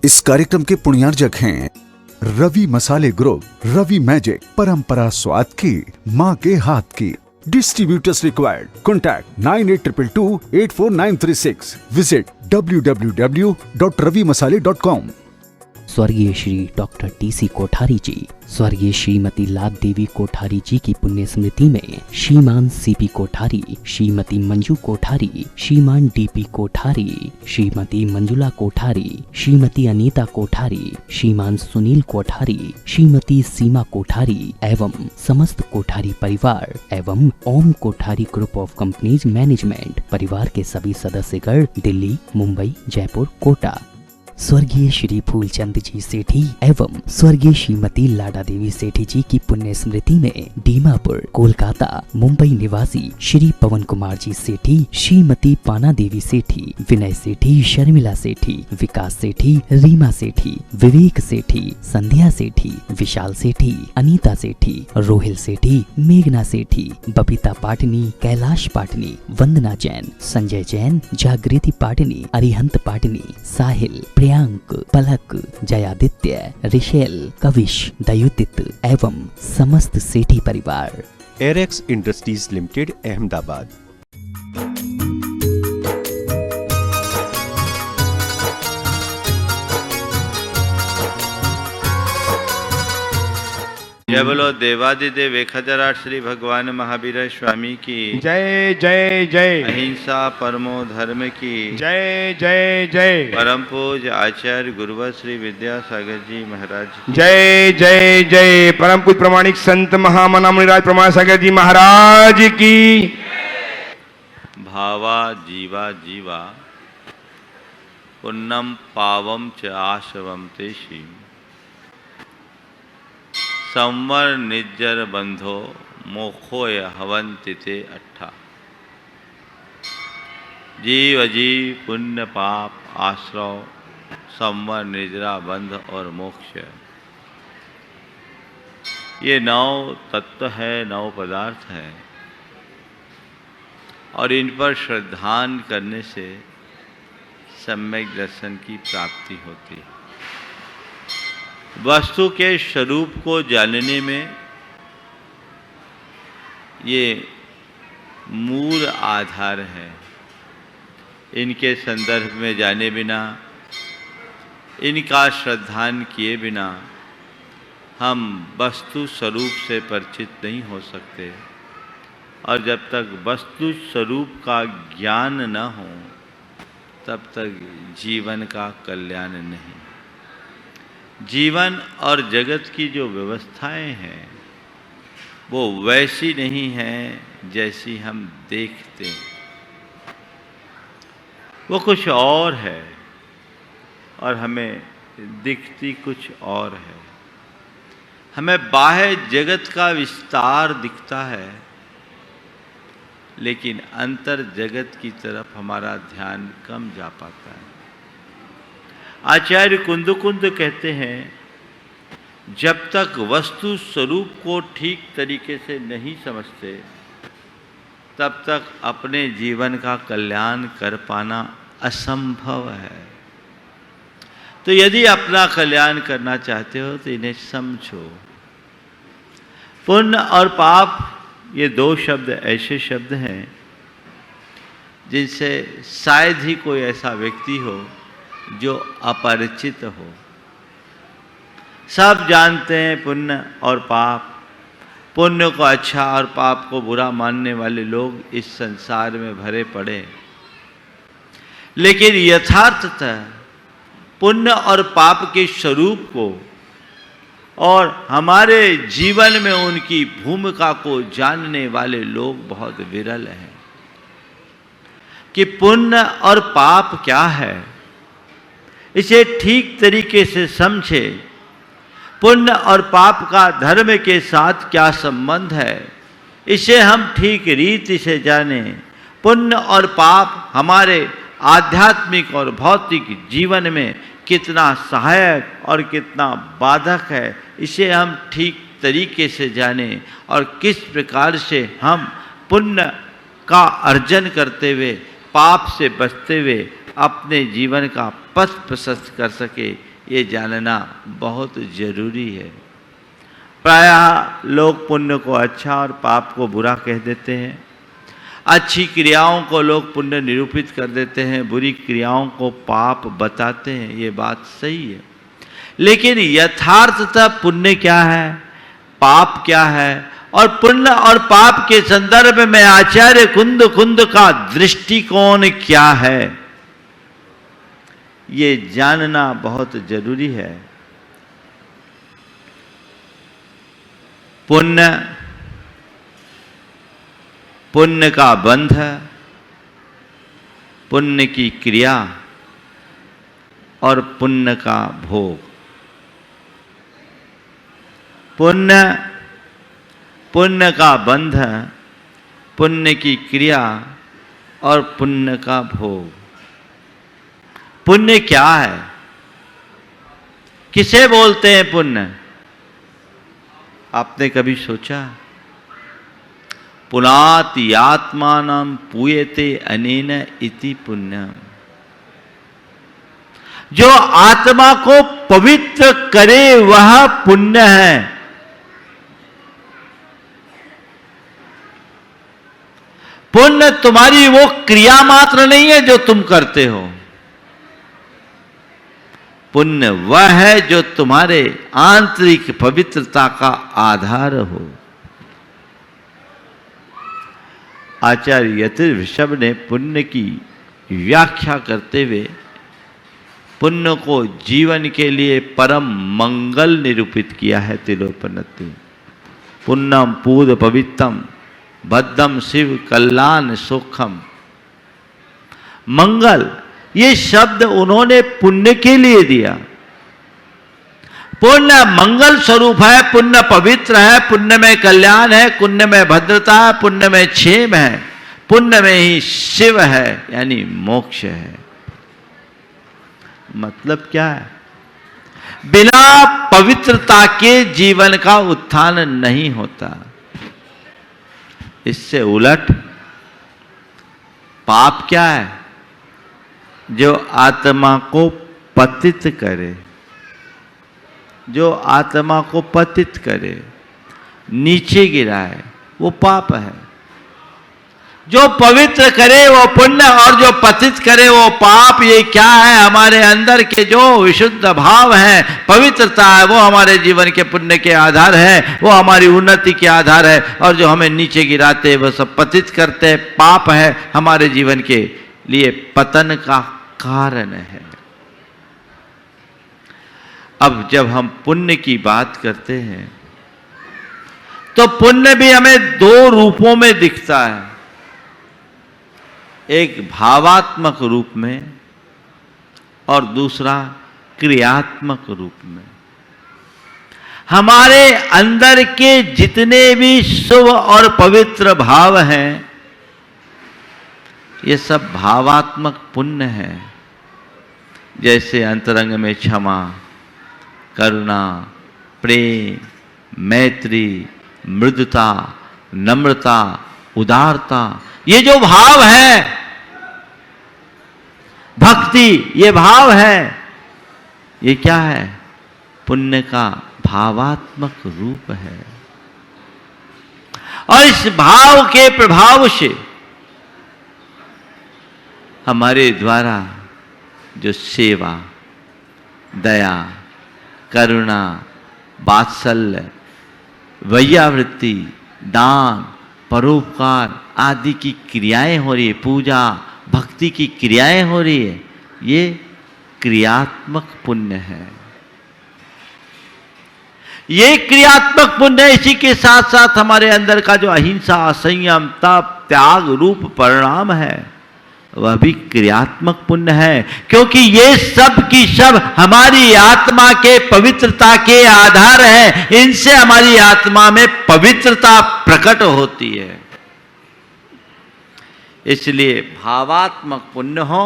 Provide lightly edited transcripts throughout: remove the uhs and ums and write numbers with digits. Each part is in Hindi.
इस कार्यक्रम के पुण्यार्जक हैं रवि मसाले ग्रुप, रवि मैजिक, परंपरा स्वाद की, माँ के हाथ की। Distributors required, contact 9822844936, visit www.ravimasale.com। स्वर्गीय श्री डॉक्टर टीसी कोठारी जी, स्वर्गीय श्रीमती लाद देवी कोठारी जी की पुण्य स्मृति में श्रीमान सीपी कोठारी, श्रीमती मंजू कोठारी, श्रीमान डीपी कोठारी, श्रीमती मंजुला कोठारी, श्रीमती अनीता कोठारी, श्रीमान सुनील कोठारी, श्रीमती सीमा कोठारी एवं समस्त कोठारी परिवार एवं Om Kothari group of companies management परिवार के सभी सदस्यगण दिल्ली, मुंबई, जयपुर, कोटा, स्वर्गीय श्री फूलचंद जी सेठी एवं स्वर्गीय श्रीमती लाडा देवी सेठी जी की पुण्य स्मृति में दीमापुर, कोलकाता, मुंबई निवासी श्री पवन कुमार जी सेठी, श्रीमती पाना देवी सेठी, विनय सेठी, शर्मिला सेठी, विकास सेठी, रीमा सेठी, विवेक सेठी, संध्या सेठी, विशाल सेठी, अनीता सेठी, रोहिल सेठी, मेघना सेठी, बबीता पाटनी, कैलाश पाटनी, वंदना जैन, संजय जैन, जागृति पाटनी, अरिहंत पाटनी, साहिल, प्रियांक, पलक, जयादित्य, रिशेल, कविश, दयुतित एवं समस्त सेठी परिवार। एरेक्स इंडस्ट्रीज लिमिटेड, अहमदाबाद। जय बोलो देवादिदेव 1008 श्री भगवान महावीर स्वामी की जय जय जय। अहिंसा परमो धर्म की जय जय जय। परम पूज्य आचार्य गुरुवर श्री विद्यासागर जी महाराज जय जय जय। परम पूज्य प्रमाणिक संत महामना मुनिराज प्रमाण सागर जी महाराज की। भावा जीवा जीवा पुन्नम पावम च आशवम तेषि संवर निज्जर बंधो मोक्षोय हवन्ति ते अट्ठा। जीव अजीव पुण्य पाप आश्रव संवर निजरा बंध और मोक्ष, ये 9 तत्व है, 9 पदार्थ है और इन पर श्रद्धान करने से सम्यक दर्शन की प्राप्ति होती है। वस्तु के स्वरूप को जानने में ये मूल आधार है। इनके संदर्भ में जाने बिना, इनका श्रद्धान किए बिना हम वस्तु स्वरूप से परिचित नहीं हो सकते और जब तक वस्तु स्वरूप का ज्ञान न हो तब तक जीवन का कल्याण नहीं। जीवन और जगत की जो व्यवस्थाएं हैं वो वैसी नहीं हैं जैसी हम देखते हैं, वो कुछ और है और हमें दिखती कुछ और है। हमें बाह्य जगत का विस्तार दिखता है लेकिन अंतर जगत की तरफ हमारा ध्यान कम जा पाता है। आचार्य कुंद कहते हैं, जब तक वस्तु स्वरूप को ठीक तरीके से नहीं समझते तब तक अपने जीवन का कल्याण कर पाना असंभव है। तो यदि अपना कल्याण करना चाहते हो तो इन्हें समझो। पुण्य और पाप, ये 2 शब्द ऐसे शब्द हैं जिनसे शायद ही कोई ऐसा व्यक्ति हो जो अपरिचित हो। सब जानते हैं पुण्य और पाप। पुण्य को अच्छा और पाप को बुरा मानने वाले लोग इस संसार में भरे पड़े, लेकिन यथार्थतः पुण्य और पाप के स्वरूप को और हमारे जीवन में उनकी भूमिका को जानने वाले लोग बहुत विरल हैं। कि पुण्य और पाप क्या है, इसे ठीक तरीके से समझे। पुण्य और पाप का धर्म के साथ क्या संबंध है, इसे हम ठीक रीति से जानें। पुण्य और पाप हमारे आध्यात्मिक और भौतिक जीवन में कितना सहायक और कितना बाधक है, इसे हम ठीक तरीके से जानें और किस प्रकार से हम पुण्य का अर्जन करते हुए पाप से बचते हुए अपने जीवन का पथ प्रशस्त कर सके, ये जानना बहुत जरूरी है। प्रायः लोग पुण्य को अच्छा और पाप को बुरा कह देते हैं। अच्छी क्रियाओं को लोग पुण्य निरूपित कर देते हैं, बुरी क्रियाओं को पाप बताते हैं। ये बात सही है, लेकिन यथार्थतः पुण्य क्या है, पाप क्या है, और पुण्य और पाप के संदर्भ में आचार्य कुंद का दृष्टिकोण क्या है, ये जानना बहुत जरूरी है। पुण्य का बंध, पुण्य की क्रिया और पुण्य का भोग। पुण्य का बंध, पुण्य की क्रिया और पुण्य का भोग। पुण्य क्या है, किसे बोलते हैं पुण्य? आपने कभी सोचा? पुनाति आत्मानं पूयते अनेन इति पुण्यम। जो आत्मा को पवित्र करे वह पुण्य है। पुण्य तुम्हारी वो क्रिया मात्र नहीं है जो तुम करते हो। पुण्य वह है जो तुम्हारे आंतरिक पवित्रता का आधार हो। आचार्य यतिर्षभ ने पुण्य की व्याख्या करते हुए पुण्य को जीवन के लिए परम मंगल निरूपित किया है। तिलोपनति पुण्यम पूद पवित्रम बद्धम शिव कल्याण सुखम। मंगल, ये शब्द उन्होंने पुण्य के लिए दिया। पुण्य मंगल स्वरूप है, पुण्य पवित्र है, पुण्य में कल्याण है, पुण्य में भद्रता है, पुण्य में क्षेम है, पुण्य में ही शिव है, यानी मोक्ष है। मतलब क्या है? बिना पवित्रता के जीवन का उत्थान नहीं होता। इससे उलट पाप क्या है? जो आत्मा को पतित करे, जो आत्मा को पतित करे, नीचे गिराए, वो पाप है। जो पवित्र करे वो पुण्य और जो पतित करे वो पाप। ये क्या है? हमारे अंदर के जो विशुद्ध भाव है, पवित्रता है, वो हमारे जीवन के पुण्य के आधार है, वो हमारी उन्नति के आधार है। और जो हमें नीचे गिराते हैं वो सब पतित करते हैं, पाप है, हमारे जीवन के लिए पतन का कारण है। अब जब हम पुण्य की बात करते हैं तो पुण्य भी हमें दो रूपों में दिखता है। एक भावात्मक रूप में और दूसरा क्रियात्मक रूप में। हमारे अंदर के जितने भी शुभ और पवित्र भाव हैं, ये सब भावात्मक पुण्य है। जैसे अंतरंग में क्षमा, करुणा, प्रेम, मैत्री, मृदुता, नम्रता, उदारता, ये जो भाव है, भक्ति, ये भाव है, ये क्या है? पुण्य का भावात्मक रूप है। और इस भाव के प्रभाव से हमारे द्वारा जो सेवा, दया, करुणा, वात्सल्य, वैयावृत्ति, दान, परोपकार आदि की क्रियाएं हो रही है, पूजा भक्ति की क्रियाएं हो रही है, ये क्रियात्मक पुण्य है। ये क्रियात्मक पुण्य है। इसी के साथ साथ हमारे अंदर का जो अहिंसा, संयम, तप, त्याग रूप परिणाम है, वह भी क्रियात्मक पुण्य है। क्योंकि ये सब की सब हमारी आत्मा के पवित्रता के आधार है। इनसे हमारी आत्मा में पवित्रता प्रकट होती है। इसलिए भावात्मक पुण्य हो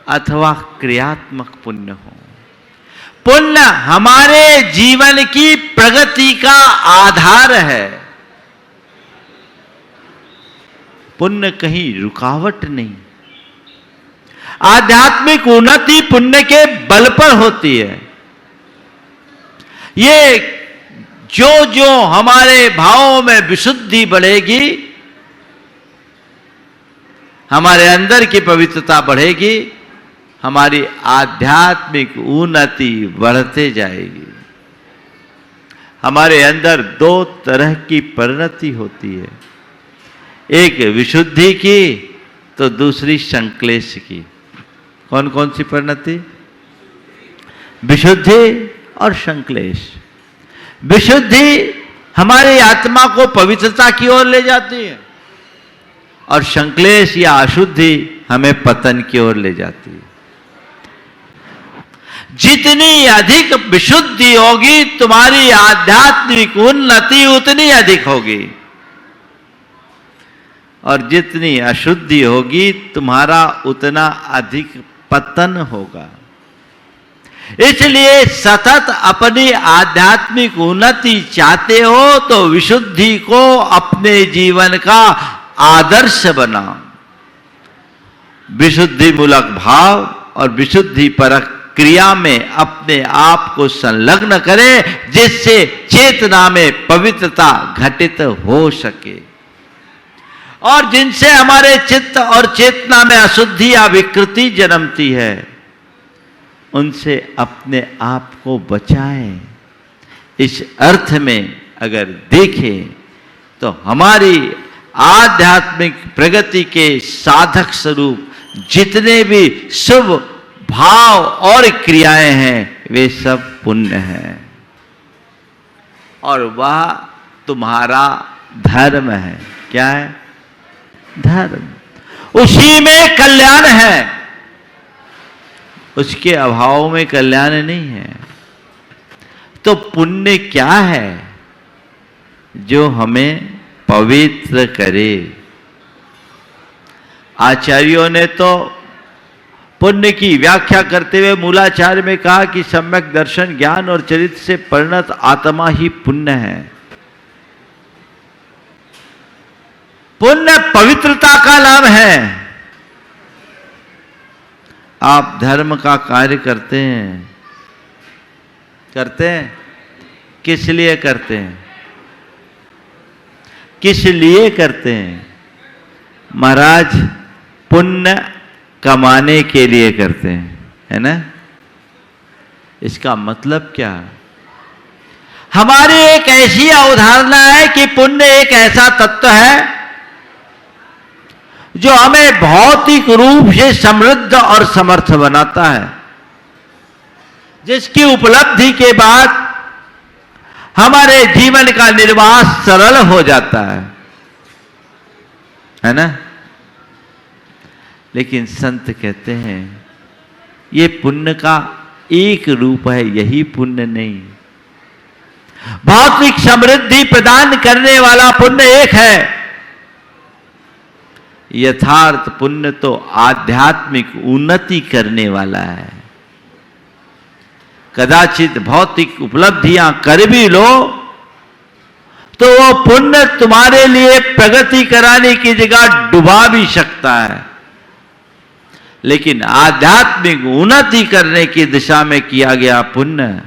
अथवा क्रियात्मक पुण्य हो, पुण्य हमारे जीवन की प्रगति का आधार है। पुण्य कहीं रुकावट नहीं। आध्यात्मिक उन्नति पुण्य के बल पर होती है। ये जो जो हमारे भावों में विशुद्धि बढ़ेगी, हमारे अंदर की पवित्रता बढ़ेगी, हमारी आध्यात्मिक उन्नति बढ़ते जाएगी। हमारे अंदर दो तरह की परिणति होती है, एक विशुद्धि की तो दूसरी संक्लेश की। कौन कौन सी परिणति? विशुद्धि और संक्लेश। विशुद्धि हमारी आत्मा को पवित्रता की ओर ले जाती है और संक्लेश या अशुद्धि हमें पतन की ओर ले जाती है। जितनी अधिक विशुद्धि होगी तुम्हारी आध्यात्मिक उन्नति उतनी अधिक होगी, और जितनी अशुद्धि होगी तुम्हारा उतना अधिक पतन होगा। इसलिए सतत अपनी आध्यात्मिक उन्नति चाहते हो तो विशुद्धि को अपने जीवन का आदर्श बनाओ। विशुद्धि मूलक भाव और विशुद्धि परक क्रिया में अपने आप को संलग्न करें, जिससे चेतना में पवित्रता घटित हो सके, और जिनसे हमारे चित्त और चेतना में अशुद्धि या विकृति जन्मती है उनसे अपने आप को बचाएं। इस अर्थ में अगर देखें तो हमारी आध्यात्मिक प्रगति के साधक स्वरूप जितने भी शुभ भाव और क्रियाएं हैं वे सब पुण्य हैं, और वह तुम्हारा धर्म है। क्या है? धर्म। उसी में कल्याण है, उसके अभाव में कल्याण नहीं है। तो पुण्य क्या है? जो हमें पवित्र करे। आचार्यों ने तो पुण्य की व्याख्या करते हुए मूलाचार्य में कहा कि सम्यक दर्शन, ज्ञान और चरित्र से परिणत आत्मा ही पुण्य है। पुण्य पवित्रता का नाम है। आप धर्म का कार्य करते हैं, किस लिए करते हैं? किस लिए करते हैं? महाराज, पुण्य कमाने के लिए करते हैं, है ना? इसका मतलब क्या? हमारी एक ऐसी अवधारणा है कि पुण्य एक ऐसा तत्व है जो हमें भौतिक रूप से समृद्ध और समर्थ बनाता है, जिसकी उपलब्धि के बाद हमारे जीवन का निर्वाह सरल हो जाता है ना? लेकिन संत कहते हैं ये पुण्य का एक रूप है, यही पुण्य नहीं। भौतिक समृद्धि प्रदान करने वाला पुण्य एक है, यथार्थ पुण्य तो आध्यात्मिक उन्नति करने वाला है। कदाचित भौतिक उपलब्धियां कर भी लो तो वो पुण्य तुम्हारे लिए प्रगति कराने की जगह डुबा भी सकता है, लेकिन आध्यात्मिक उन्नति करने की दिशा में किया गया पुण्य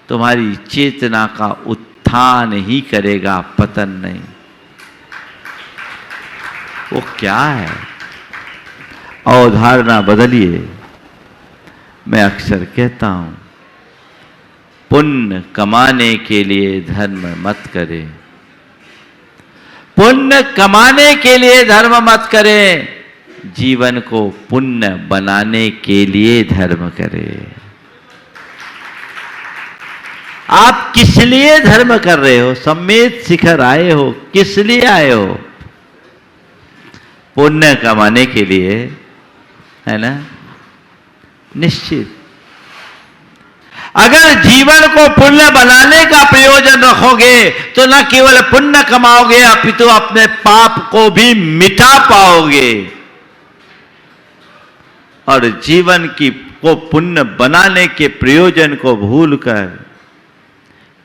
तुम्हारी चेतना का उत्थान ही करेगा, पतन नहीं। वो क्या है? अवधारणा बदलिए। मैं अक्सर कहता हूं, पुण्य कमाने के लिए धर्म मत करें। पुण्य कमाने के लिए धर्म मत करें, जीवन को पुण्य बनाने के लिए धर्म करें। आप किस लिए धर्म कर रहे हो? सम्मेद शिखर आए हो, किस लिए आए हो? पुण्य कमाने के लिए, है ना? निश्चित। अगर जीवन को पुण्य बनाने का प्रयोजन रखोगे तो न केवल पुण्य कमाओगे अपितु अपने पाप को भी मिटा पाओगे, और जीवन को पुण्य बनाने के प्रयोजन को भूलकर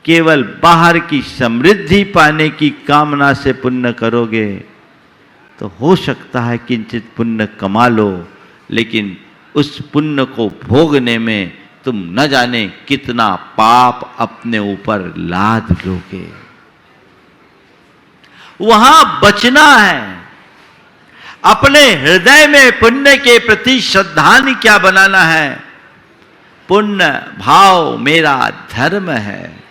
केवल बाहर की समृद्धि पाने की कामना से पुण्य करोगे तो हो सकता है किंचित पुण्य कमा लो, लेकिन उस पुण्य को भोगने में तुम न जाने कितना पाप अपने ऊपर लाद लोगे। वहां बचना है। अपने हृदय में पुण्य के प्रति श्रद्धांजलि क्या बनाना है? पुण्य भाव मेरा धर्म है,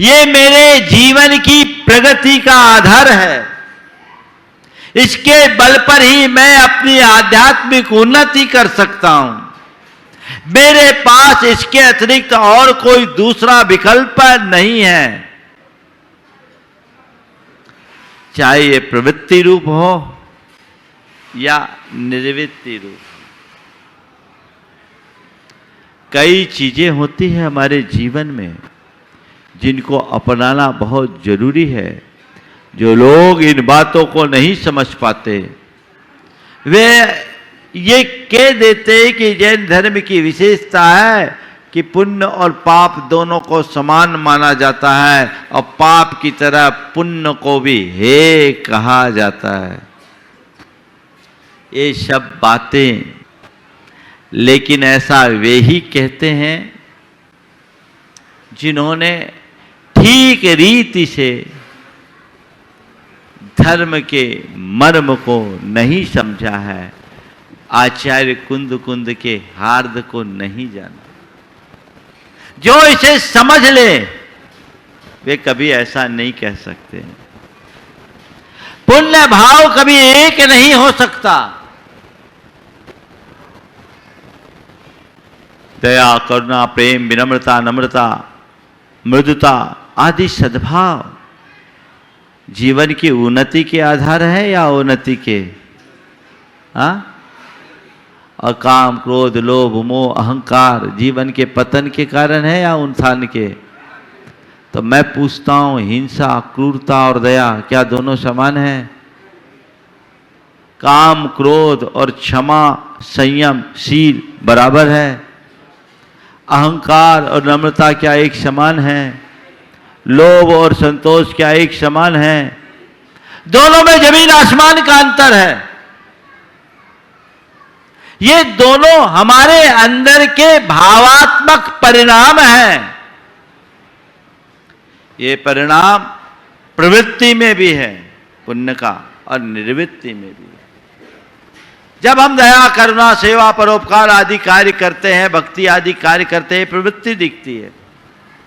ये मेरे जीवन की प्रगति का आधार है, इसके बल पर ही मैं अपनी आध्यात्मिक उन्नति कर सकता हूं। मेरे पास इसके अतिरिक्त और कोई दूसरा विकल्प नहीं है, चाहे ये प्रवृत्ति रूप हो या निर्वृत्ति रूप। कई चीजें होती हैं हमारे जीवन में जिनको अपनाना बहुत जरूरी है। जो लोग इन बातों को नहीं समझ पाते वे ये कह देते कि जैन धर्म की विशेषता है कि पुण्य और पाप दोनों को समान माना जाता है और पाप की तरह पुण्य को भी हे कहा जाता है। ये सब बातें लेकिन ऐसा वे ही कहते हैं जिन्होंने ठीक रीति से धर्म के मर्म को नहीं समझा है, आचार्य कुंद कुंद के हार्द को नहीं जाना। जो इसे समझ ले वे कभी ऐसा नहीं कह सकते। पुण्य भाव कभी एक नहीं हो सकता। दया, करुणा, प्रेम, विनम्रता, नम्रता, मृदुता आदि सद्भाव जीवन की उन्नति के आधार है या अवनति के? और काम, क्रोध, लोभ, मोह, अहंकार जीवन के पतन के कारण है या उत्थान के? तो मैं पूछता हूं, हिंसा, क्रूरता और दया क्या दोनों समान है? काम, क्रोध और क्षमा, संयम, शील बराबर है? अहंकार और नम्रता क्या एक समान है? लोभ और संतोष क्या एक समान है? दोनों में जमीन आसमान का अंतर है। ये दोनों हमारे अंदर के भावात्मक परिणाम हैं। ये परिणाम प्रवृत्ति में भी है पुण्य का और निर्वृत्ति में भी है। जब हम दया, करुणा, सेवा, परोपकार आदि कार्य करते हैं, भक्ति आदि कार्य करते हैं, प्रवृत्ति दिखती है।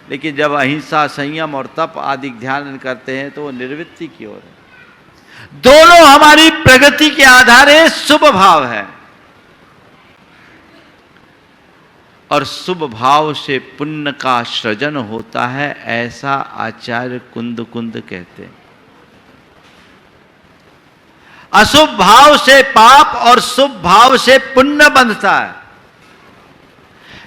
लेकिन जब अहिंसा, संयम और तप आदि ध्यान करते हैं तो वो निर्वृत्ति की ओर है। दोनों हमारी प्रगति के आधार है, शुभ भाव है और शुभ भाव से पुण्य का सृजन होता है, ऐसा आचार्य कुंद कुंद कहते हैं। अशुभ भाव से पाप और शुभ भाव से पुण्य बंधता है।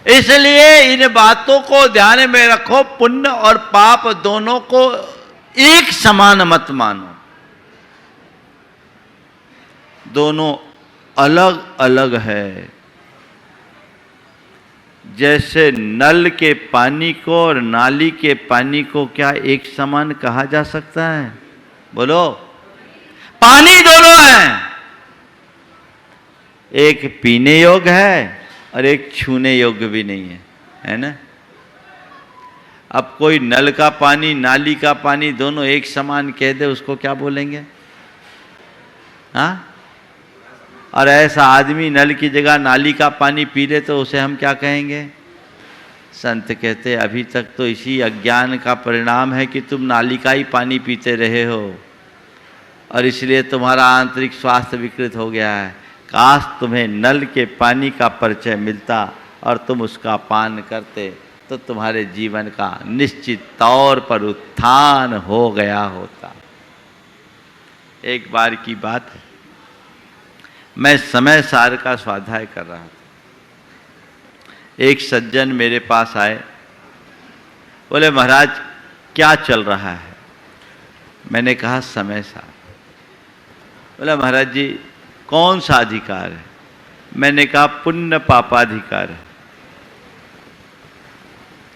इसलिए इन बातों को ध्यान में रखो, पुण्य और पाप दोनों को एक समान मत मानो। दोनों अलग अलग है। जैसे नल के पानी को और नाली के पानी को क्या एक समान कहा जा सकता है? बोलो। पानी दोनों है, एक पीने योग्य है और एक छूने योग्य भी नहीं है, है ना? अब कोई नल का पानी, नाली का पानी दोनों एक समान कह दे, उसको क्या बोलेंगे? हाँ? और ऐसा आदमी नल की जगह नाली का पानी पी ले तो उसे हम क्या कहेंगे? संत कहते अभी तक तो इसी अज्ञान का परिणाम है कि तुम नाली का ही पानी पीते रहे हो और इसलिए तुम्हारा आंतरिक स्वास्थ्य विकृत हो गया है। काश तुम्हें नल के पानी का परिचय मिलता और तुम उसका पान करते तो तुम्हारे जीवन का निश्चित तौर पर उत्थान हो गया होता। एक बार की बात है, मैं समय सार का स्वाध्याय कर रहा था। एक सज्जन मेरे पास आए, बोले महाराज क्या चल रहा है? मैंने कहा समय सार। बोला महाराज जी कौन सा अधिकार है? मैंने कहा पुण्य पापाधिकार है।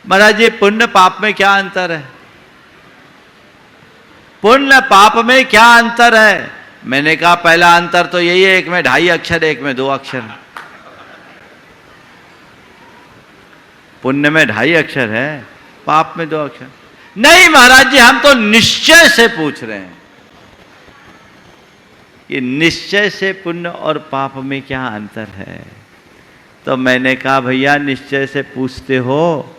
महाराज जी पुण्य पाप में क्या अंतर है? पुण्य पाप में क्या अंतर है? मैंने कहा पहला अंतर तो यही है, एक में 2.5 अक्षर, एक में 2 अक्षर। पुण्य में 2.5 अक्षर है, पाप में 2 अक्षर। नहीं महाराज जी, हम तो निश्चय से पूछ रहे हैं कि निश्चय से पुण्य और पाप में क्या अंतर है। तो मैंने कहा भैया निश्चय से पूछते हो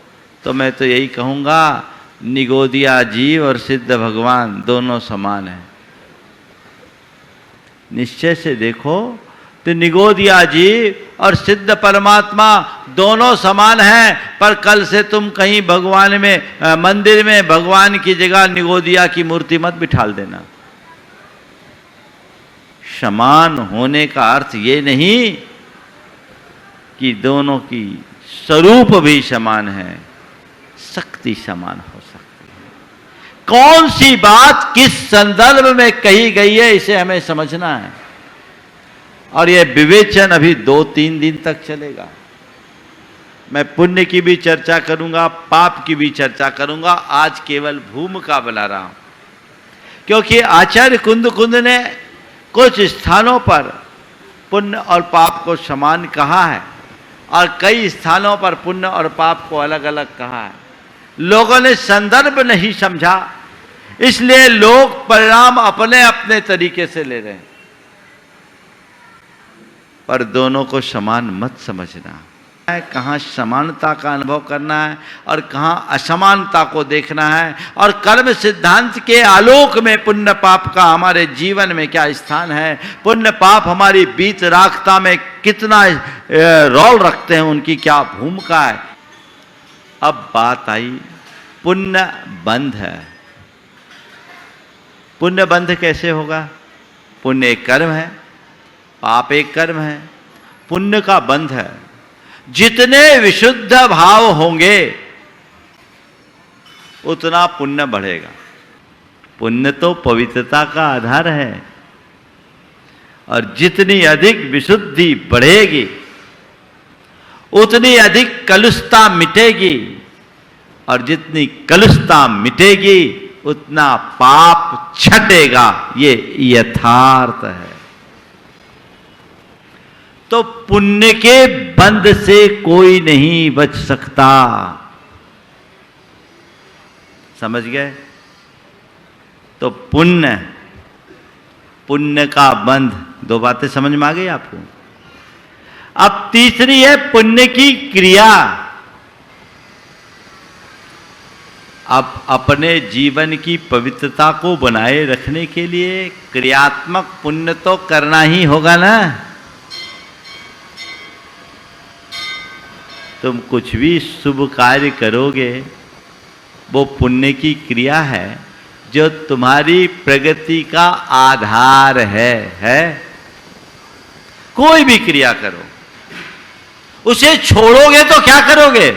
तो मैं तो यही कहूंगा, निगोदिया जीव और सिद्ध भगवान दोनों समान हैं। निश्चय से देखो तो निगोदिया जीव और सिद्ध परमात्मा दोनों समान हैं, पर कल से तुम कहीं भगवान में मंदिर में भगवान की जगह निगोदिया की मूर्ति मत बिठाल देना। समान होने का अर्थ ये नहीं कि दोनों की स्वरूप भी समान है, शक्ति समान हो सकती है। कौन सी बात किस संदर्भ में कही गई है इसे हमें समझना है, और यह विवेचन अभी 2-3 दिन तक चलेगा। मैं पुण्य की भी चर्चा करूंगा, पाप की भी चर्चा करूंगा। आज केवल भूमिका बना रहा हूं, क्योंकि आचार्य कुंद ने कुछ स्थानों पर पुण्य और पाप को समान कहा है और कई स्थानों पर पुण्य और पाप को अलग अलग कहा है। लोगों ने संदर्भ नहीं समझा, इसलिए लोग परिणाम अपने अपने तरीके से ले रहे हैं। पर दोनों को समान मत समझना है, कहाँ समानता का अनुभव करना है और कहाँ असमानता को देखना है, और कर्म सिद्धांत के आलोक में पुण्य पाप का हमारे जीवन में क्या स्थान है, पुण्य पाप हमारी बीत राखता में कितना रोल रखते हैं, उनकी क्या भूमिका है। अब बात आई पुण्य बंध है। पुण्य बंध कैसे होगा? पुण्य एक कर्म है, पाप एक कर्म है, पुण्य का बंध है। जितने विशुद्ध भाव होंगे उतना पुण्य बढ़ेगा। पुण्य तो पवित्रता का आधार है, और जितनी अधिक विशुद्धि बढ़ेगी उतनी अधिक कलुषता मिटेगी, और जितनी कलुषता मिटेगी उतना पाप छटेगा। ये यथार्थ है। तो पुण्य के बंध से कोई नहीं बच सकता। समझ गए? तो पुण्य का बंध, 2 बातें समझ में आ गई आपको। अब तीसरी है पुण्य की क्रिया। अब अपने जीवन की पवित्रता को बनाए रखने के लिए क्रियात्मक पुण्य तो करना ही होगा ना। तुम कुछ भी शुभ कार्य करोगे वो पुण्य की क्रिया है जो तुम्हारी प्रगति का आधार है। कोई भी क्रिया करो, उसे छोड़ोगे तो क्या करोगे?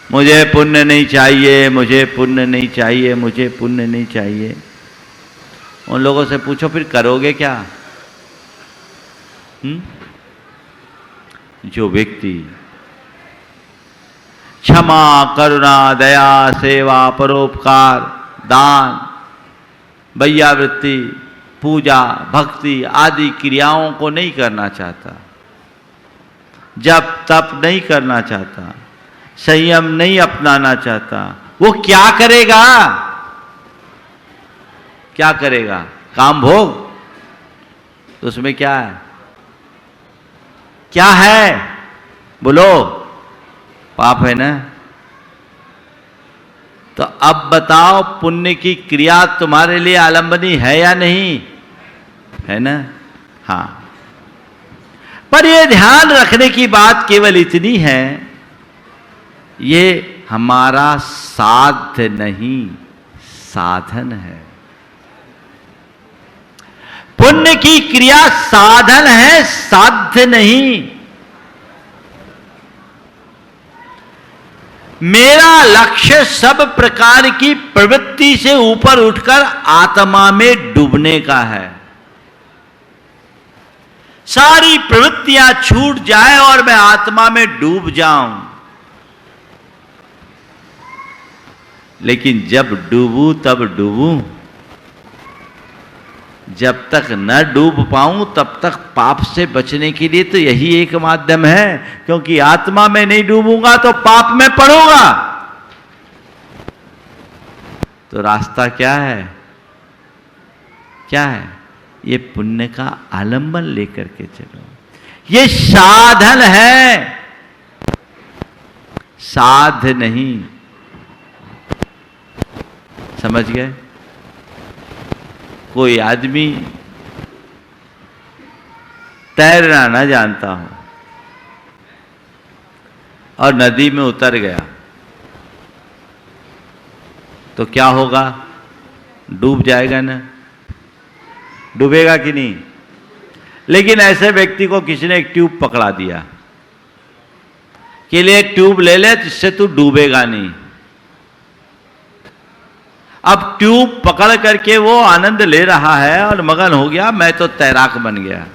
मुझे पुण्य नहीं चाहिए, मुझे पुण्य नहीं चाहिए, मुझे पुण्य नहीं चाहिए। उन लोगों से पूछो फिर करोगे क्या? जो व्यक्ति क्षमा, करुणा, दया, सेवा, परोपकार, दान, वैयावृत्ति, पूजा, भक्ति आदि क्रियाओं को नहीं करना चाहता, जप तप नहीं करना चाहता, संयम नहीं अपनाना चाहता, वो क्या करेगा? क्या करेगा? काम भोग। तो उसमें क्या है? क्या है? बोलो। पाप है ना। तो अब बताओ पुण्य की क्रिया तुम्हारे लिए आलंबनी है या नहीं? है ना? हाँ। पर यह ध्यान रखने की बात केवल इतनी है, ये हमारा साध्य नहीं, साधन है। पुण्य की क्रिया साधन है, साध्य नहीं। मेरा लक्ष्य सब प्रकार की प्रवृत्ति से ऊपर उठकर आत्मा में डूबने का है। सारी प्रवृत्तियां छूट जाए और मैं आत्मा में डूब जाऊं। लेकिन जब डूबूं तब डूबूं, जब तक न डूब पाऊं तब तक पाप से बचने के लिए तो यही एक माध्यम है, क्योंकि आत्मा में नहीं डूबूंगा तो पाप में पड़ूंगा। तो रास्ता क्या है? क्या है? ये पुण्य का आलंबन लेकर के चलो। ये साधन है, साध नहीं। समझ गए? कोई आदमी तैरना न जानता हो और नदी में उतर गया तो क्या होगा? डूब जाएगा ना? डूबेगा कि नहीं? लेकिन ऐसे व्यक्ति को किसी ने एक ट्यूब पकड़ा दिया कि ले एक ट्यूब ले ले, जिससे तू डूबेगा नहीं। अब ट्यूब पकड़ करके वो आनंद ले रहा है और मगन हो गया, मैं तो तैराक बन गया।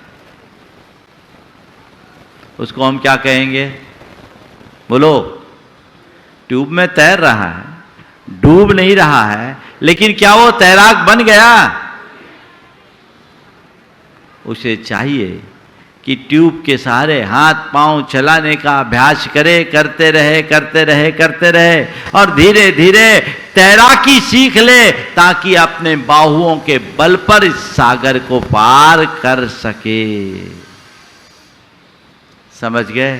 उसको हम क्या कहेंगे? बोलो। ट्यूब में तैर रहा है, डूब नहीं रहा है, लेकिन क्या वो तैराक बन गया? उसे चाहिए कि ट्यूब के सहारे हाथ पांव चलाने का अभ्यास करे, करते रहे करते रहे करते रहे और धीरे धीरे तैराकी सीख ले, ताकि अपने बाहुओं के बल पर इस सागर को पार कर सके। समझ गए?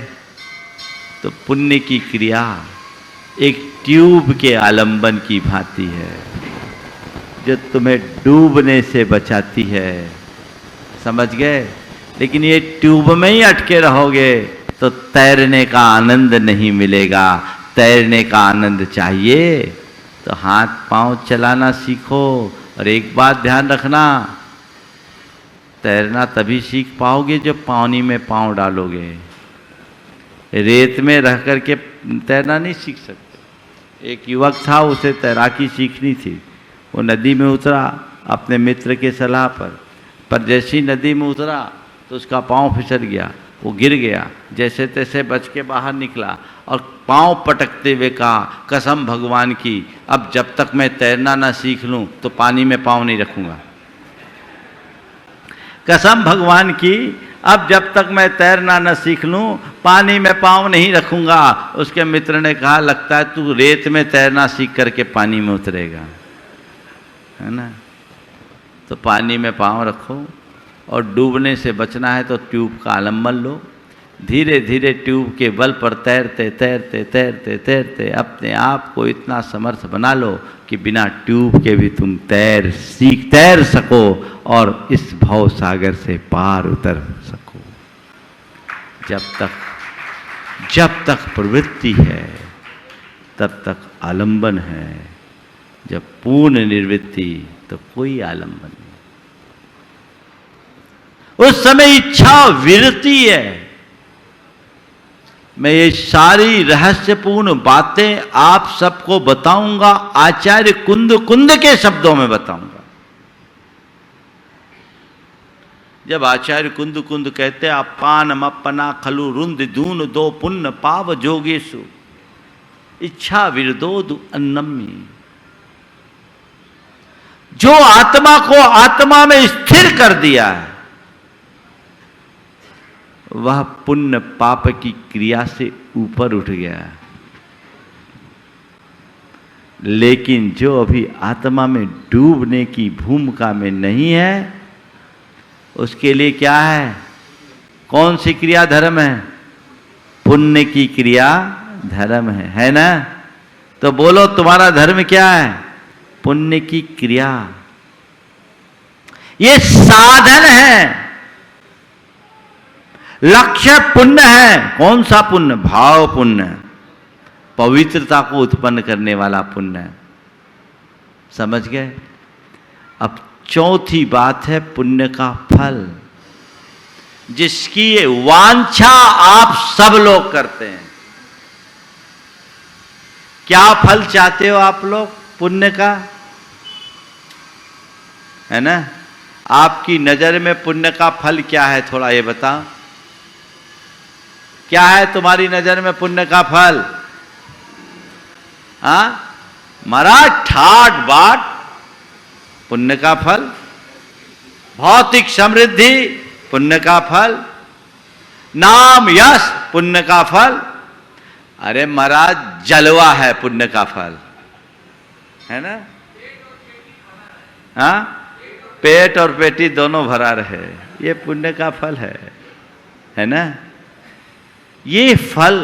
तो पुण्य की क्रिया एक ट्यूब के आलंबन की भांति है, जो तुम्हें डूबने से बचाती है। समझ गए? लेकिन ये ट्यूब में ही अटके रहोगे तो तैरने का आनंद नहीं मिलेगा। तैरने का आनंद चाहिए तो हाथ पांव चलाना सीखो। और एक बात ध्यान रखना, तैरना तभी सीख पाओगे जब पानी में पांव डालोगे। रेत में रह करके तैरना नहीं सीख सकते। एक युवक था, उसे तैराकी सीखनी थी। वो नदी में उतरा अपने मित्र के सलाह पर जैसी नदी में उतरा तो उसका पांव फिसल गया, वो गिर गया। जैसे तैसे बच के बाहर निकला और पांव पटकते हुए कहा, कसम भगवान की, अब जब तक मैं तैरना ना सीख लूं तो पानी में पांव नहीं रखूंगा। कसम भगवान की, अब जब तक मैं तैरना न सीख लूं पानी में पांव नहीं रखूंगा। उसके मित्र ने कहा, लगता है तू रेत में तैरना सीख करके पानी में उतरेगा, है ना? तो पानी में पांव रखो और डूबने से बचना है तो ट्यूब का आलंबन लो। धीरे धीरे ट्यूब के बल पर तैरते तैरते तैरते तैरते अपने आप को इतना समर्थ बना लो कि बिना ट्यूब के भी तुम तैर सको और इस भव सागर से पार उतर सको। जब तक प्रवृत्ति है तब तक आलंबन है। जब पूर्ण निर्वृत्ति तो कोई आलंबन नहीं। उस समय इच्छा विरती है। मैं ये सारी रहस्यपूर्ण बातें आप सबको बताऊंगा, आचार्य कुंद के शब्दों में बताऊंगा। जब आचार्य कुंद कहते अपानम अपना खलु रुंद दून दो पुण्य पाव जोगेशु इच्छा विरदोदु अन्नम्मी, जो आत्मा को आत्मा में स्थिर कर दिया है वह पुण्य पाप की क्रिया से ऊपर उठ गया। लेकिन जो अभी आत्मा में डूबने की भूमिका में नहीं है, उसके लिए क्या है? कौन सी क्रिया धर्म है? पुण्य की क्रिया धर्म है ना? तो बोलो तुम्हारा धर्म क्या है? पुण्य की क्रिया। ये साधन है, लक्ष्य पुण्य है। कौन सा पुण्य? भाव पुण्य, पवित्रता को उत्पन्न करने वाला पुण्य। समझ गए? अब चौथी बात है पुण्य का फल, जिसकी वांछा आप सब लोग करते हैं। क्या फल चाहते हो आप लोग पुण्य का? है ना? आपकी नजर में पुण्य का फल क्या है? थोड़ा ये बताओ, क्या है तुम्हारी नजर में पुण्य का फल? महाराज ठाट बाट पुण्य का फल भौतिक समृद्धि पुण्य का फल, नाम यश पुण्य का फल। अरे महाराज जलवा है पुण्य का फल, है ना? हाँ, पेट और पेटी दोनों भरा रहे, ये पुण्य का फल है ना? ये फल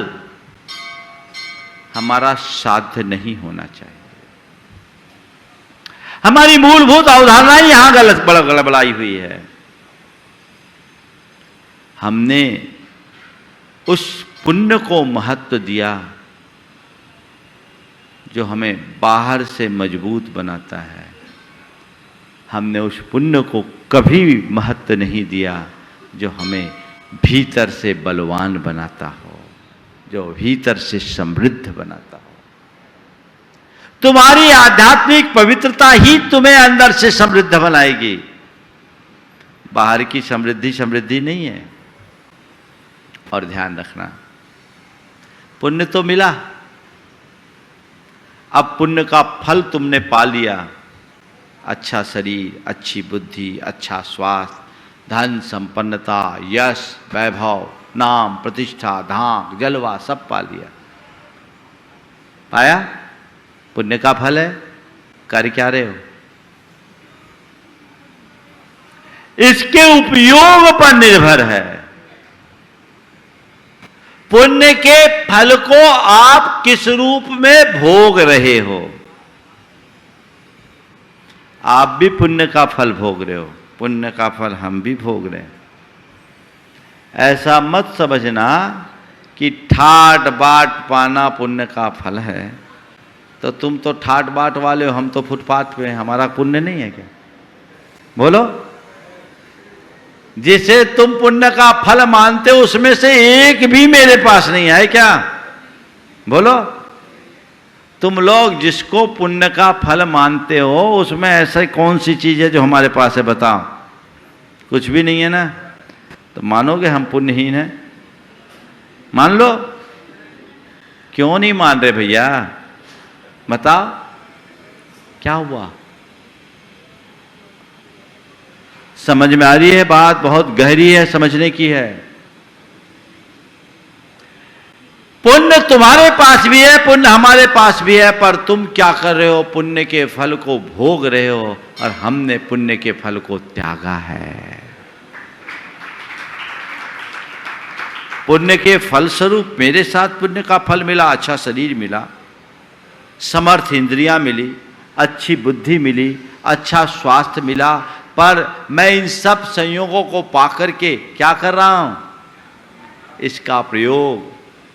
हमारा साध्य नहीं होना चाहिए। हमारी मूलभूत अवधारणा ही यहां गलत गड़बड़ाई हुई है। हमने उस पुण्य को महत्व दिया जो हमें बाहर से मजबूत बनाता है। हमने उस पुण्य को कभी महत्व नहीं दिया जो हमें भीतर से बलवान बनाता हो, जो भीतर से समृद्ध बनाता हो। तुम्हारी आध्यात्मिक पवित्रता ही तुम्हें अंदर से समृद्ध बनाएगी। बाहर की समृद्धि नहीं है। और ध्यान रखना, पुण्य तो मिला, अब पुण्य का फल तुमने पा लिया। अच्छा शरीर, अच्छी बुद्धि, अच्छा स्वास्थ्य, धन, संपन्नता, यश, वैभव, नाम, प्रतिष्ठा, धाम, जलवा सब पा लिया। पाया? पुण्य का फल है। कर क्या रहे हो? इसके उपयोग पर निर्भर है। पुण्य के फल को आप किस रूप में भोग रहे हो? आप भी पुण्य का फल भोग रहे हो, पुण्य का फल हम भी भोग रहे हैं। ऐसा मत समझना कि ठाट बाट पाना पुण्य का फल है। तो तुम तो ठाट बाट वाले हो, हम तो फुटपाथ पे हैं, हमारा पुण्य नहीं है क्या? बोलो। जिसे तुम पुण्य का फल मानते हो उसमें से एक भी मेरे पास नहीं है क्या? बोलो। तुम लोग जिसको पुण्य का फल मानते हो उसमें ऐसा कौन सी चीज है जो हमारे पास है? बताओ। कुछ भी नहीं है ना? तो मानोगे हम पुण्यहीन हैं? मान लो। क्यों नहीं मान रहे भैया? बताओ क्या हुआ? समझ में आ रही है बात? बहुत गहरी है, समझने की है। पुण्य तुम्हारे पास भी है, पुण्य हमारे पास भी है, पर तुम क्या कर रहे हो? पुण्य के फल को भोग रहे हो और हमने पुण्य के फल को त्यागा है। पुण्य के फल स्वरूप मेरे साथ पुण्य का फल मिला, अच्छा शरीर मिला, समर्थ इंद्रियां मिली, अच्छी बुद्धि मिली, अच्छा स्वास्थ्य मिला, पर मैं इन सब संयोगों को पाकर के क्या कर रहा हूं? इसका प्रयोग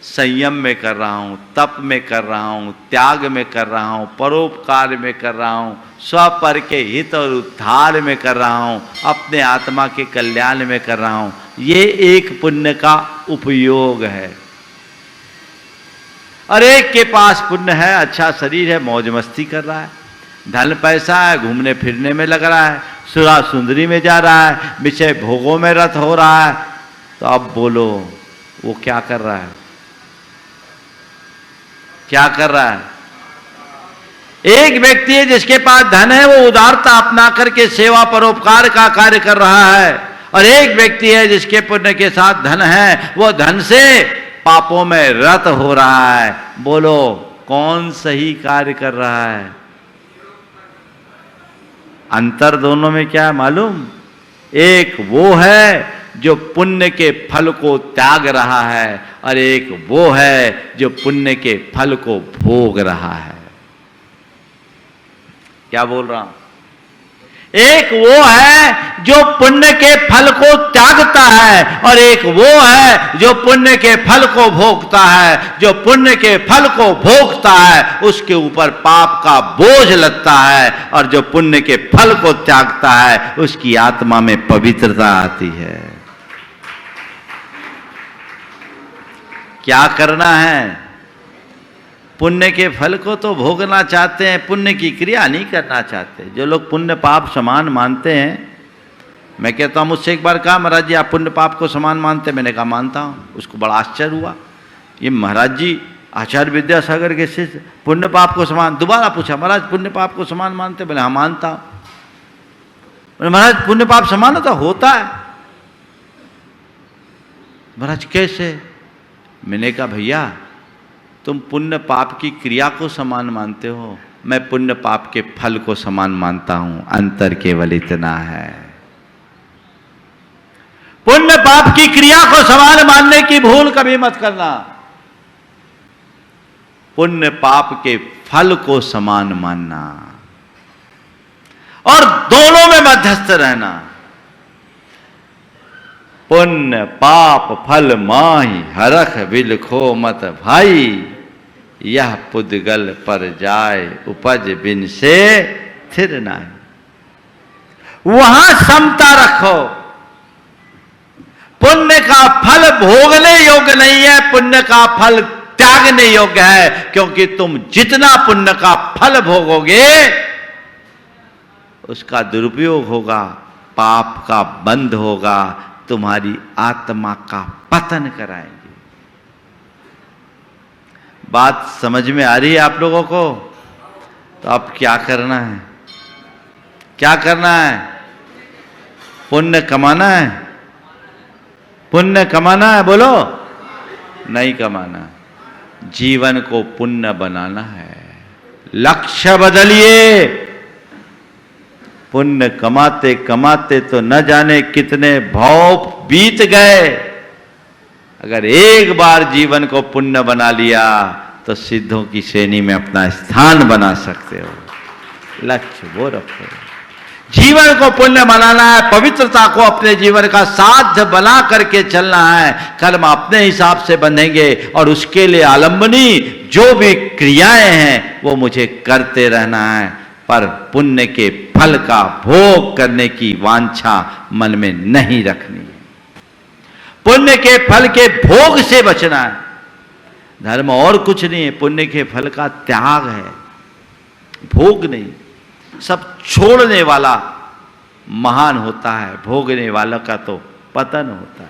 संयम में कर रहा हूं, तप में कर रहा हूं, त्याग में कर रहा हूं, परोपकार में कर रहा हूं, स्वपर के हित और उद्धार में कर रहा हूं, अपने आत्मा के कल्याण में कर रहा हूं। ये एक पुण्य का उपयोग है। और एक के पास पुण्य है, अच्छा शरीर है, मौज मस्ती कर रहा है, धन पैसा है, घूमने फिरने में लग रहा है, सुरा सुंदरी में जा रहा है, विषय भोगों में रत हो रहा है। तो अब बोलो वो क्या कर रहा है? क्या कर रहा है? एक व्यक्ति है जिसके पास धन है, वो उदारता अपना करके सेवा परोपकार का कार्य कर रहा है, और एक व्यक्ति है जिसके पुण्य के साथ धन है, वो धन से पापों में रत हो रहा है। बोलो कौन सही कार्य कर रहा है? अंतर दोनों में क्या है मालूम? एक वो है जो पुण्य के फल को त्याग रहा है, और एक वो है जो पुण्य के फल को भोग रहा है। क्या बोल रहा हूं? एक वो है जो पुण्य के फल को त्यागता है, और एक वो है जो पुण्य के फल को भोगता है। जो पुण्य के फल को भोगता है उसके ऊपर पाप का बोझ लगता है, और जो पुण्य के फल को त्यागता है उसकी आत्मा में पवित्रता आती है। क्या करना है? पुण्य के फल को तो भोगना चाहते हैं, पुण्य की क्रिया नहीं करना चाहते। जो लोग पुण्य पाप समान मानते हैं, मैं कहता हूँ, मुझसे एक बार कहा महाराज जी आप पुण्य पाप को समान मानते हैं? मैंने कहा मानता हूँ। उसको बड़ा आश्चर्य हुआ, ये महाराज जी आचार्य विद्यासागर के शिष्य पुण्य पाप को समान। दोबारा पूछा महाराज पुण्य पाप को समान मानते? बोले हाँ मानता हूँ। महाराज पुण्य पाप समान होता है। महाराज कैसे? मैंने कहा भैया तुम पुण्य पाप की क्रिया को समान मानते हो, मैं पुण्य पाप के फल को समान मानता हूं, अंतर केवल इतना है। पुण्य पाप की क्रिया को समान मानने की भूल कभी मत करना, पुण्य पाप के फल को समान मानना और दोनों में मध्यस्थ रहना। पुण्य पाप फल माही हरख बिलखो मत भाई, यह पुद्गल पर जाए उपज बिन से थिर नाही। वहां समता रखो। पुण्य का फल भोगने योग्य नहीं है, पुण्य का फल त्यागने योग्य है, क्योंकि तुम जितना पुण्य का फल भोगोगे उसका दुरुपयोग होगा, पाप का बंध होगा, तुम्हारी आत्मा का पतन कराएंगे। बात समझ में आ रही है आप लोगों को? तो अब क्या करना है? क्या करना है? पुण्य कमाना है? पुण्य कमाना है? बोलो। नहीं कमाना, जीवन को पुण्य बनाना है। लक्ष्य बदलिए। पुण्य कमाते कमाते तो न जाने कितने भव बीत गए। अगर एक बार जीवन को पुण्य बना लिया तो सिद्धों की श्रेणी में अपना स्थान बना सकते हो। लक्ष्य वो रखो। जीवन को पुण्य बनाना है, पवित्रता को अपने जीवन का साध्य बना करके चलना है। कर्म अपने हिसाब से बंधेंगे और उसके लिए आलंबनी जो भी क्रियाएं हैं वो मुझे करते रहना है, पर पुण्य के फल का भोग करने की वांछा मन में नहीं रखनी है। पुण्य के फल के भोग से बचना है। धर्म और कुछ नहीं है, पुण्य के फल का त्याग है, भोग नहीं। सब छोड़ने वाला महान होता है, भोगने वाला का तो पतन होता है।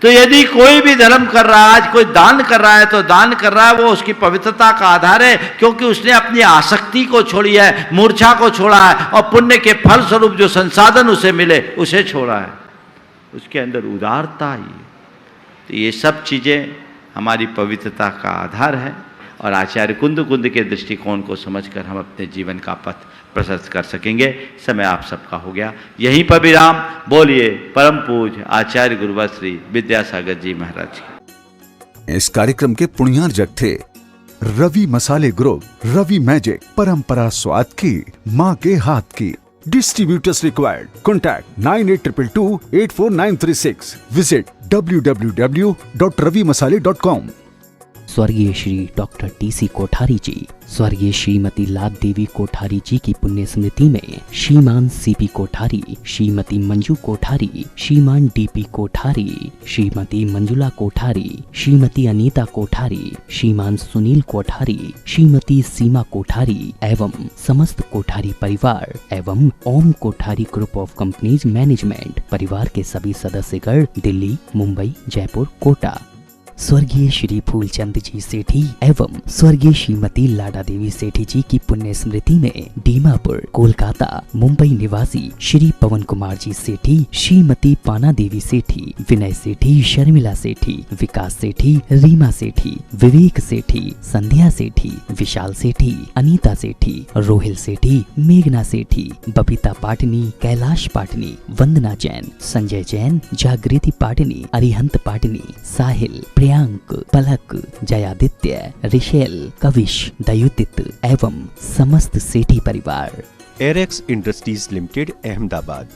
तो यदि कोई भी धर्म कर रहा है, आज कोई दान कर रहा है, तो दान कर रहा है वो उसकी पवित्रता का आधार है, क्योंकि उसने अपनी आसक्ति को छोड़ी है, मूर्छा को छोड़ा है, और पुण्य के फल स्वरूप जो संसाधन उसे मिले उसे छोड़ा है। उसके अंदर उदारता ही। तो ये सब चीजें हमारी पवित्रता का आधार है, और आचार्य कुंद के दृष्टिकोण को समझकर हम अपने जीवन का पथ प्रशस्त कर सकेंगे। समय आप सबका हो गया, यहीं पर विराम। बोलिए परम पूज्य आचार्य गुरुवर श्री विद्यासागर जी महाराज की। इस कार्यक्रम के पुण्यार्जक थे रवि मसाले ग्रुप, रवि मैजिक, परंपरा स्वाद की, माँ के हाथ की। Distributors required. Contact 9822844936। Visit www.ravimasale.com। स्वर्गीय श्री डॉक्टर टीसी कोठारी जी, स्वर्गीय श्रीमती लाद देवी कोठारी जी की पुण्य स्मृति में श्रीमान सीपी कोठारी, श्रीमती मंजू कोठारी, श्रीमान डीपी कोठारी, श्रीमती मंजुला कोठारी, श्रीमती अनीता कोठारी, श्रीमान सुनील कोठारी, श्रीमती सीमा कोठारी एवं समस्त कोठारी परिवार एवं Om Kothari group of companies management परिवार के सभी सदस्यगण दिल्ली, मुंबई, जयपुर, कोटा, स्वर्गीय श्री फूलचंद जी सेठी एवं स्वर्गीय श्रीमती लाडा देवी सेठी जी की पुण्य स्मृति में दीमापुर, कोलकाता, मुंबई निवासी श्री पवन कुमार जी सेठी, श्रीमती पाना देवी सेठी, विनय सेठी, शर्मिला सेठी, विकास सेठी, रीमा सेठी, विवेक सेठी, संध्या सेठी, विशाल सेठी, अनीता सेठी, रोहिल सेठी, मेघना सेठी, बबीता पाटनी, कैलाश पाटनी, वंदना जैन, संजय जैन, जागृति पाटनी, अरिहंत पाटनी, साहिल, प्रियांक, पलक, जयादित्य, रिशेल, कविश, दयुतित एवं समस्त सेठी परिवार। एरेक्स इंडस्ट्रीज लिमिटेड, अहमदाबाद।